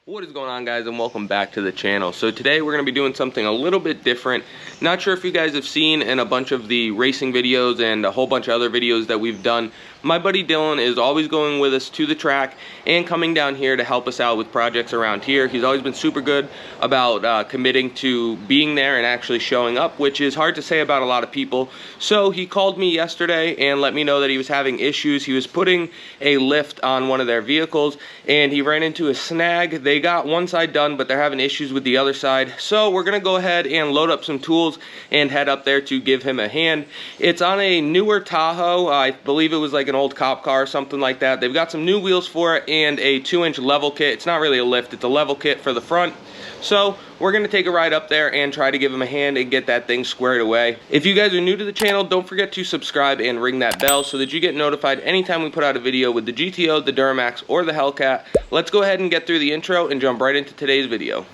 What is going on, guys, and welcome back to the channel. So today we're going to be doing something a little bit different. Not sure if you guys have seen in a bunch of the racing videos and a whole bunch of other videos that we've done, my buddy Dylan is always going with us to the track and coming down here to help us out with projects around here. He's always been super good about committing to being there and actually showing up, which is hard to say about a lot of people. So he called me yesterday and let me know that he was having issues. He was putting a lift on one of their vehicles and he ran into a snag. They got one side done, but they're having issues with the other side. So we're gonna go ahead and load up some tools and head up there to give him a hand. It's on a newer Tahoe. I believe it was like an old cop car or something like that. They've got some new wheels for it and a 2-inch level kit. It's not really a lift, it's a level kit for the front. So we're gonna take a ride up there and try to give him a hand and get that thing squared away. If you guys are new to the channel, don't forget to subscribe and ring that bell so that you get notified anytime we put out a video with the GTO, the Duramax, or the Hellcat. Let's go ahead and get through the intro and jump right into today's video.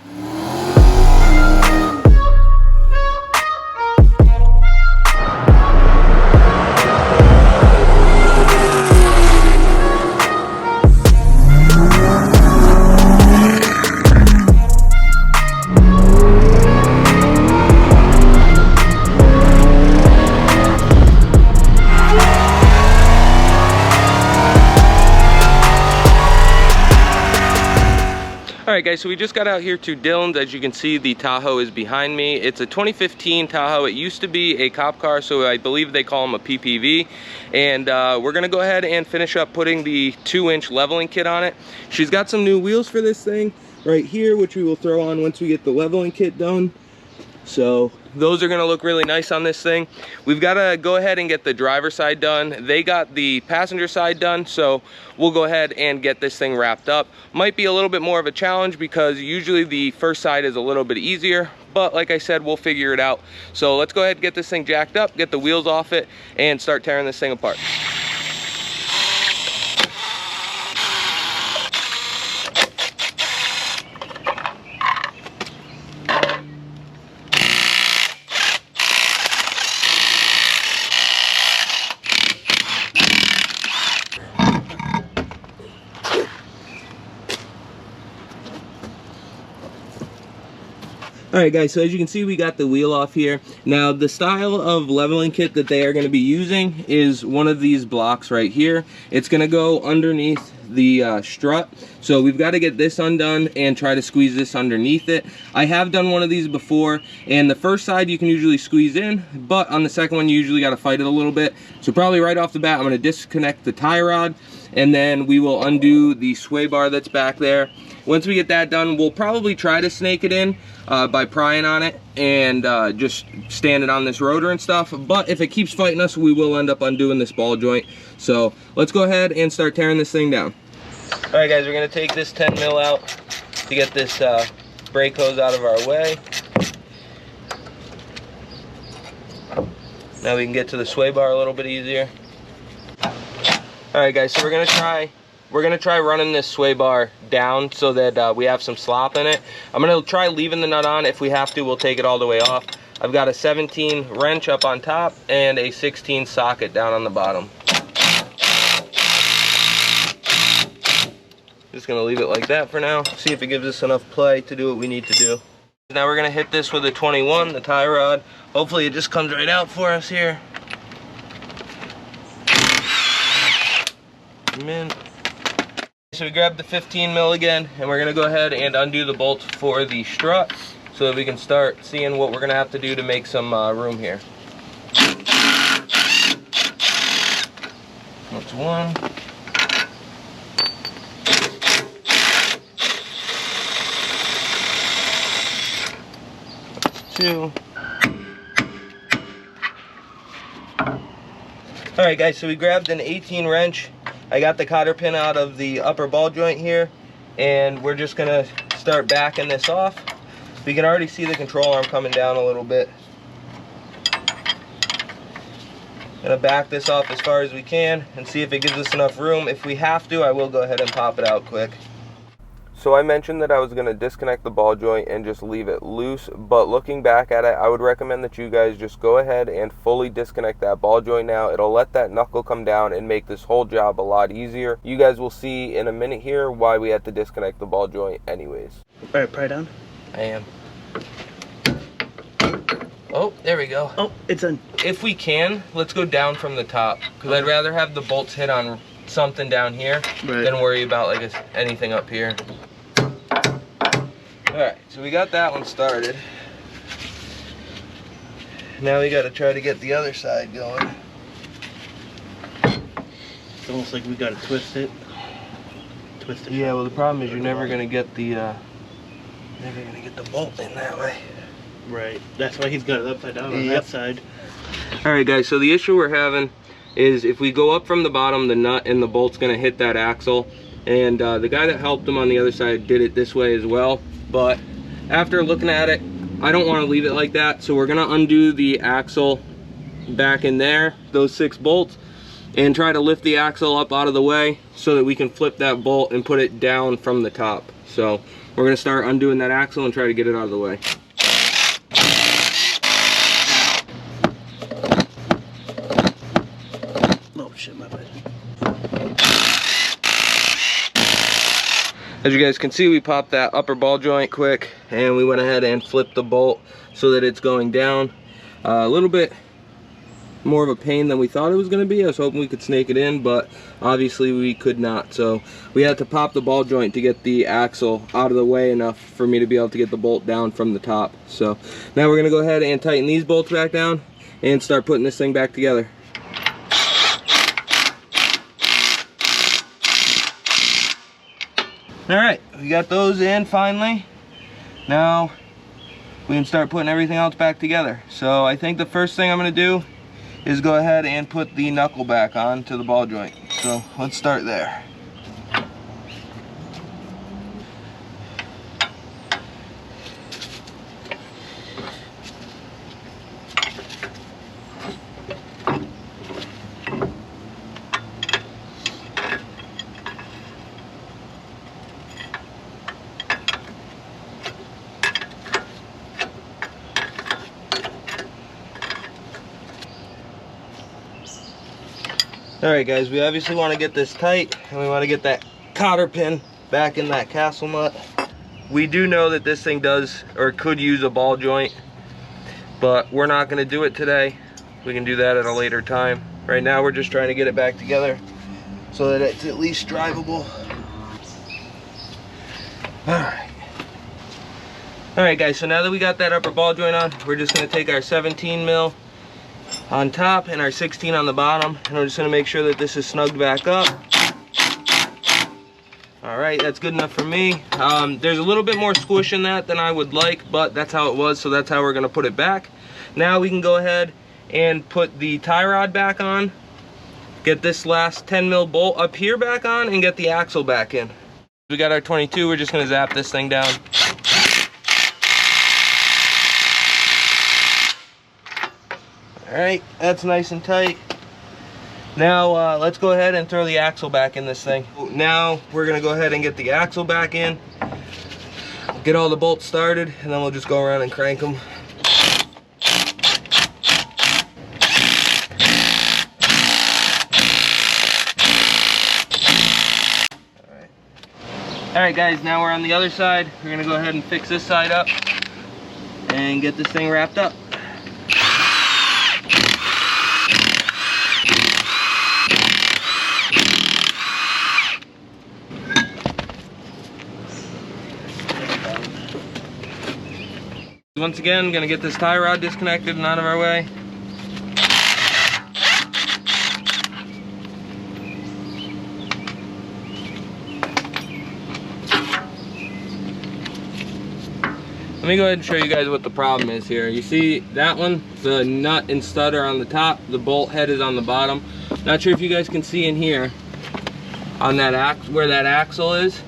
Alright guys, so we just got out here to Dylan's. As you can see, the Tahoe is behind me. It's a 2015 Tahoe. It used to be a cop car, so I believe they call them a PPV. And we're going to go ahead and finish up putting the 2-inch leveling kit on it. She's got some new wheels for this thing right here, which we will throw on once we get the leveling kit done. So those are going to look really nice on this thing. We've got to go ahead and get the driver's side done. They got the passenger side done, so we'll go ahead and get this thing wrapped up. Might be a little bit more of a challenge because usually the first side is a little bit easier, but like I said, we'll figure it out. So let's go ahead and get this thing jacked up, get the wheels off it, and start tearing this thing apart. Alright guys, so as you can see, we got the wheel off here. Now the style of leveling kit that they are going to be using is one of these blocks right here. It's going to go underneath the strut, so we've got to get this undone and try to squeeze this underneath it. I have done one of these before, and the first side you can usually squeeze in, but on the second one you usually got to fight it a little bit. So probably right off the bat I'm going to disconnect the tie rod, and then we will undo the sway bar that's back there. Once we get that done, we'll probably try to snake it in by prying on it and just stand it on this rotor and stuff. But if it keeps fighting us, we will end up undoing this ball joint. So let's go ahead and start tearing this thing down. All right guys, we're gonna take this 10 mil out to get this brake hose out of our way. Now we can get to the sway bar a little bit easier. All right guys, so we're gonna try running this sway bar down so that we have some slop in it. I'm gonna try leaving the nut on. If we have to, we'll take it all the way off. I've got a 17 wrench up on top and a 16 socket down on the bottom. Just gonna leave it like that for now. See if it gives us enough play to do what we need to do. Now we're gonna hit this with a 21, the tie rod. Hopefully it just comes right out for us here. Amen. So we grabbed the 15 mil again, and we're gonna go ahead and undo the bolts for the strut so that we can start seeing what we're gonna have to do to make some room here. That's one. That's two. All right guys, so we grabbed an 18 wrench. I got the cotter pin out of the upper ball joint here, and we're just gonna start backing this off. We can already see the control arm coming down a little bit. Gonna back this off as far as we can and see if it gives us enough room. If we have to, I will go ahead and pop it out quick. So I mentioned that I was going to disconnect the ball joint and just leave it loose, but looking back at it, I would recommend that you guys just go ahead and fully disconnect that ball joint now. It'll let that knuckle come down and make this whole job a lot easier. You guys will see in a minute here why we had to disconnect the ball joint anyways. All right, pry down. I am. Oh, there we go. Oh, it's in. If we can, let's go down from the top, because I'd rather have the bolts hit on something down here than worry about like anything up here. Alright, so we got that one started. Now we got to try to get the other side going. It's almost like we got to twist it. Twist it. Yeah, well the problem is you're never going to get the bolt in that way. Right, that's why he's got it upside down on that side. Alright guys, so the issue we're having is if we go up from the bottom, the nut and the bolt's going to hit that axle. And the guy that helped him on the other side did it this way as well. But after looking at it, I don't want to leave it like that. So we're going to undo the axle back in there, those 6 bolts, and try to lift the axle up out of the way so that we can flip that bolt and put it down from the top. So we're going to start undoing that axle and try to get it out of the way. As you guys can see, we popped that upper ball joint quick and we went ahead and flipped the bolt so that it's going down. A little bit more of a pain than we thought it was going to be. I was hoping we could snake it in, but obviously we could not. So we had to pop the ball joint to get the axle out of the way enough for me to be able to get the bolt down from the top. So now we're going to go ahead and tighten these bolts back down and start putting this thing back together. Alright, we got those in finally. Now we can start putting everything else back together. So I think the first thing I'm going to do is go ahead and put the knuckle back on to the ball joint. So let's start there. Alright guys, we obviously want to get this tight and we want to get that cotter pin back in that castle nut. We do know that this thing does or could use a ball joint, but we're not going to do it today. We can do that at a later time. Right now we're just trying to get it back together so that it's at least drivable. Alright guys, so now that we got that upper ball joint on, we're just going to take our 17 mil on top and our 16 on the bottom, and I'm just going to make sure that this is snugged back up. Alright, that's good enough for me. There's a little bit more squish in that than I would like, but that's how it was, so that's how we're going to put it back. Now we can go ahead and put the tie rod back on, get this last 10 mil bolt up here back on, and get the axle back in. We got our 22, we're just going to zap this thing down. Alright, that's nice and tight. Now let's go ahead and throw the axle back in this thing. Now we're going to go ahead and get the axle back in, get all the bolts started, and then we'll just go around and crank them. Alright guys, now we're on the other side. We're going to go ahead and fix this side up and get this thing wrapped up. Once again, I'm going to get this tie rod disconnected and out of our way. Let me go ahead and show you guys what the problem is here. You see that one, the nut and stud are on the top, the bolt head is on the bottom. Not sure if you guys can see in here on that where that axle is,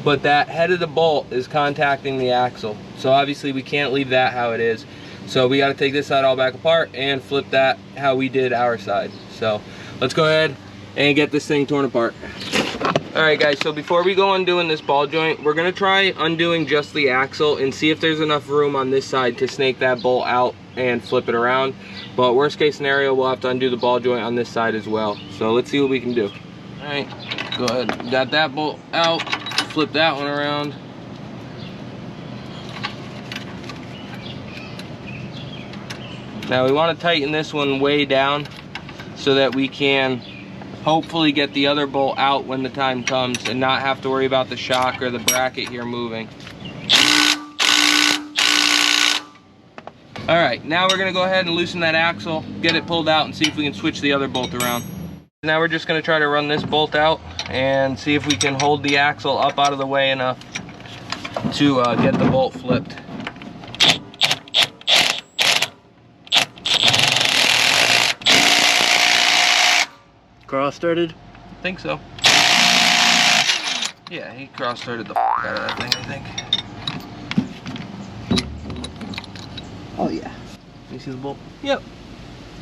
but that head of the bolt is contacting the axle. So obviously we can't leave that how it is. So we got to take this side all back apart and flip that how we did our side. So let's go ahead and get this thing torn apart. All right guys, so before we go undoing this ball joint, we're gonna try undoing just the axle and see if there's enough room on this side to snake that bolt out and flip it around. But worst case scenario, we'll have to undo the ball joint on this side as well. So let's see what we can do. All right, go ahead, got that bolt out, flip that one around. Now we want to tighten this one way down so that we can hopefully get the other bolt out when the time comes and not have to worry about the shock or the bracket here moving. All right, now we're gonna go ahead and loosen that axle, get it pulled out, and see if we can switch the other bolt around. Now we're just gonna try to run this bolt out and see if we can hold the axle up out of the way enough to get the bolt flipped. Cross started? I think so. Yeah, he cross started the out of that thing, I think. Oh yeah. You see the bolt? Yep.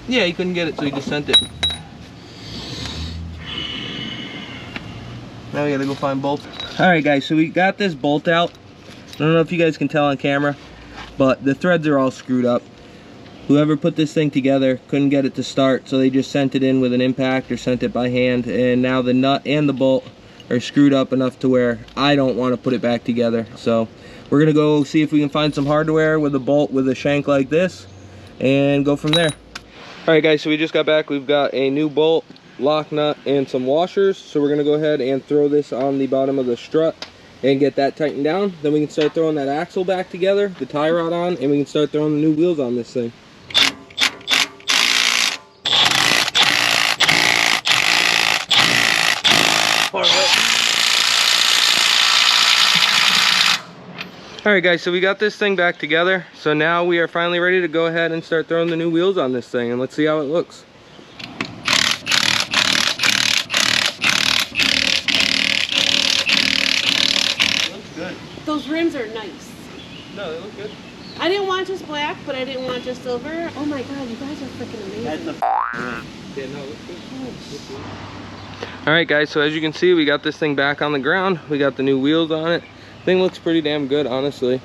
Yeah, he couldn't get it, so he just sent it. Now we gotta go find bolts. Alright guys, so we got this bolt out. I don't know if you guys can tell on camera, but the threads are all screwed up. Whoever put this thing together couldn't get it to start, so they just sent it in with an impact or sent it by hand, and now the nut and the bolt are screwed up enough to where I don't want to put it back together. So we're gonna go see if we can find some hardware with a bolt with a shank like this and go from there. All right guys, so we just got back. We've got a new bolt, lock nut, and some washers. So we're gonna go ahead and throw this on the bottom of the strut and get that tightened down. Then we can start throwing that axle back together, the tie rod on, and we can start throwing the new wheels on this thing. Alright guys, so we got this thing back together. So now we are finally ready to go ahead and start throwing the new wheels on this thing, and let's see how it looks. It looks good. Those rims are nice. No, they look good. I didn't want just black, but I didn't want just silver. Oh my god, you guys are freaking amazing. That's the yeah, no, it looks good. Alright guys, so as you can see, we got this thing back on the ground. We got the new wheels on it. Thing looks pretty damn good, honestly.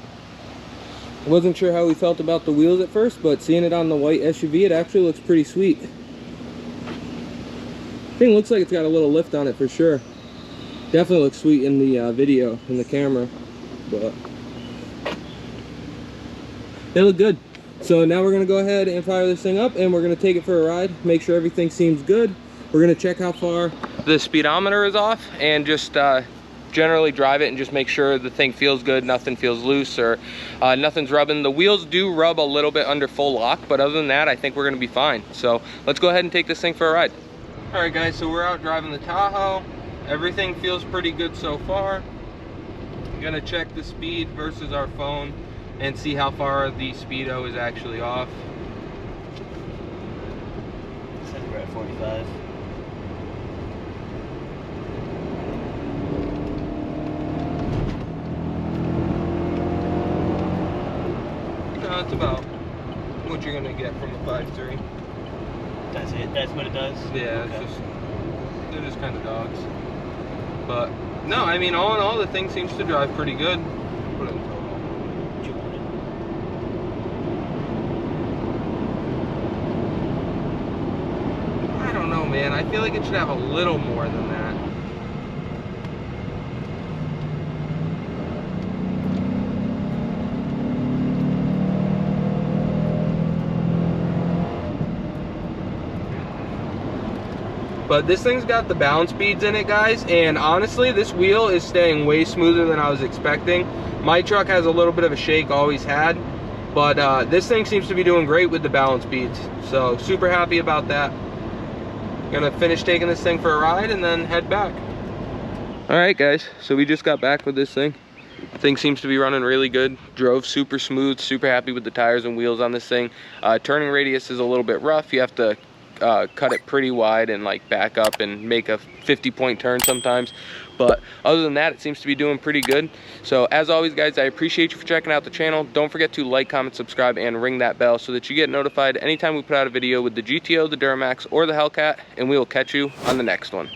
Wasn't sure how we felt about the wheels at first, but seeing it on the white SUV, it actually looks pretty sweet. Thing looks like it's got a little lift on it for sure. Definitely looks sweet in the video, in the camera, but they look good. So now we're gonna go ahead and fire this thing up, and we're gonna take it for a ride, make sure everything seems good. We're gonna check how far the speedometer is off, and just generally drive it and just make sure the thing feels good, nothing feels loose, or nothing's rubbing. The wheels do rub a little bit under full lock, but other than that, I think we're gonna be fine. So let's go ahead and take this thing for a ride. All right guys, so we're out driving the Tahoe. Everything feels pretty good so far. I'm gonna check the speed versus our phone and see how far the speedo is actually off. Says we're at 45. That's about what you're gonna get from a 5.3. That's it? That's what it does? Yeah, okay. they're just kind of dogs. But no, I mean, all in all, the thing seems to drive pretty good. Put it in total. What you wanted? I don't know, man. I feel like it should have a little more than that. But this thing's got the balance beads in it, guys, and honestly, this wheel is staying way smoother than I was expecting. My truck has a little bit of a shake, always had, but this thing seems to be doing great with the balance beads. So super happy about that. Gonna finish taking this thing for a ride and then head back. All right, guys, so we just got back with this thing. Thing seems to be running really good. Drove super smooth, super happy with the tires and wheels on this thing. Turning radius is a little bit rough. You have to cut it pretty wide and like back up and make a 50-point turn sometimes, but other than that, it seems to be doing pretty good. So as always, guys, I appreciate you for checking out the channel. Don't forget to like, comment, subscribe, and ring that bell so that you get notified anytime we put out a video with the GTO, the Duramax, or the Hellcat, and we will catch you on the next one.